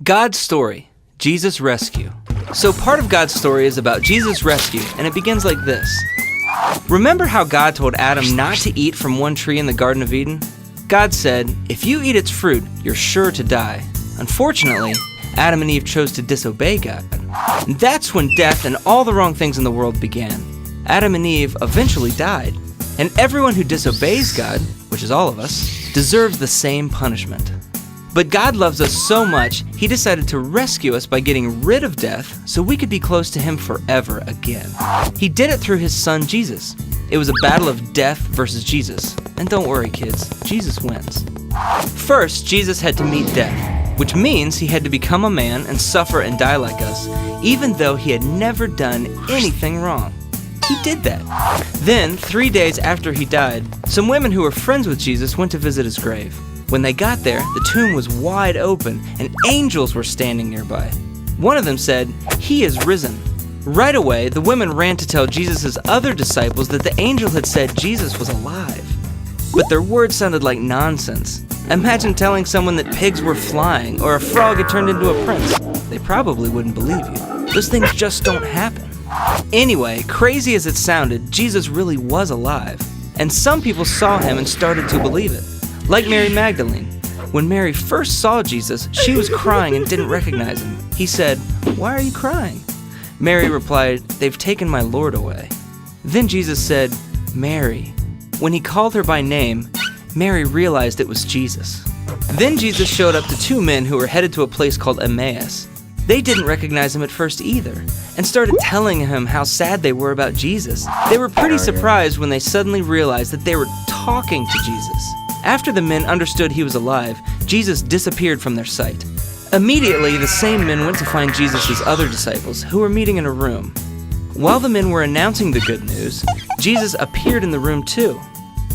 God's story, Jesus' rescue. So part of God's story is about Jesus' rescue, and it begins like this. Remember how God told Adam not to eat from one tree in the Garden of Eden? God said, if you eat its fruit, you're sure to die. Unfortunately, Adam and Eve chose to disobey God. And that's when death and all the wrong things in the world began. Adam and Eve eventually died. And everyone who disobeys God, which is all of us, deserves the same punishment. But God loves us so much, He decided to rescue us by getting rid of death so we could be close to Him forever again. He did it through His Son, Jesus. It was a battle of death versus Jesus. And don't worry, kids, Jesus wins. First, Jesus had to meet death, which means He had to become a man and suffer and die like us, even though He had never done anything wrong. He did that. Then, 3 days after He died, some women who were friends with Jesus went to visit His grave. When they got there, the tomb was wide open and angels were standing nearby. One of them said, "He is risen." Right away, the women ran to tell Jesus' other disciples that the angel had said Jesus was alive. But their words sounded like nonsense. Imagine telling someone that pigs were flying or a frog had turned into a prince. They probably wouldn't believe you. Those things just don't happen. Anyway, crazy as it sounded, Jesus really was alive. And some people saw Him and started to believe it. Like Mary Magdalene. When Mary first saw Jesus, she was crying and didn't recognize Him. He said, "Why are you crying?" Mary replied, "They've taken my Lord away." Then Jesus said, "Mary." When He called her by name, Mary realized it was Jesus. Then Jesus showed up to two men who were headed to a place called Emmaus. They didn't recognize Him at first either, and started telling Him how sad they were about Jesus. They were pretty surprised when they suddenly realized that they were talking to Jesus. After the men understood He was alive, Jesus disappeared from their sight. Immediately, the same men went to find Jesus' other disciples, who were meeting in a room. While the men were announcing the good news, Jesus appeared in the room too.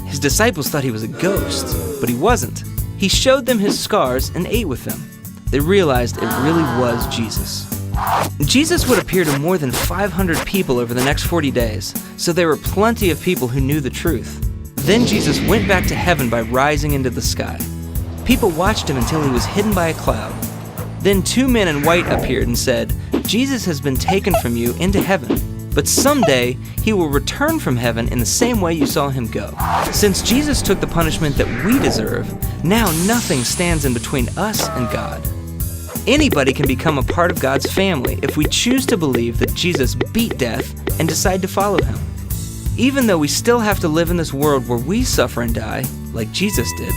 His disciples thought He was a ghost, but He wasn't. He showed them His scars and ate with them. They realized it really was Jesus. Jesus would appear to more than 500 people over the next 40 days, so there were plenty of people who knew the truth. Then Jesus went back to heaven by rising into the sky. People watched Him until He was hidden by a cloud. Then two men in white appeared and said, "Jesus has been taken from you into heaven, but someday He will return from heaven in the same way you saw Him go." Since Jesus took the punishment that we deserve, now nothing stands in between us and God. Anybody can become a part of God's family if we choose to believe that Jesus beat death and decide to follow Him. Even though we still have to live in this world where we suffer and die, like Jesus did,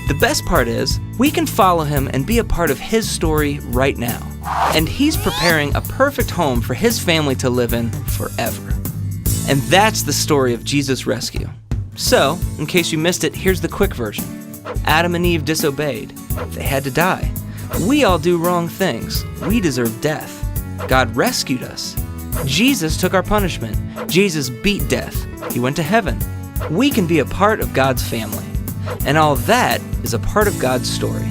the best part is we can follow Him and be a part of His story right now. And He's preparing a perfect home for His family to live in forever. And that's the story of Jesus' rescue. So, in case you missed it, here's the quick version. Adam and Eve disobeyed. They had to die. We all do wrong things. We deserve death. God rescued us. Jesus took our punishment. Jesus beat death. He went to heaven. We can be a part of God's family. And all that is a part of God's story.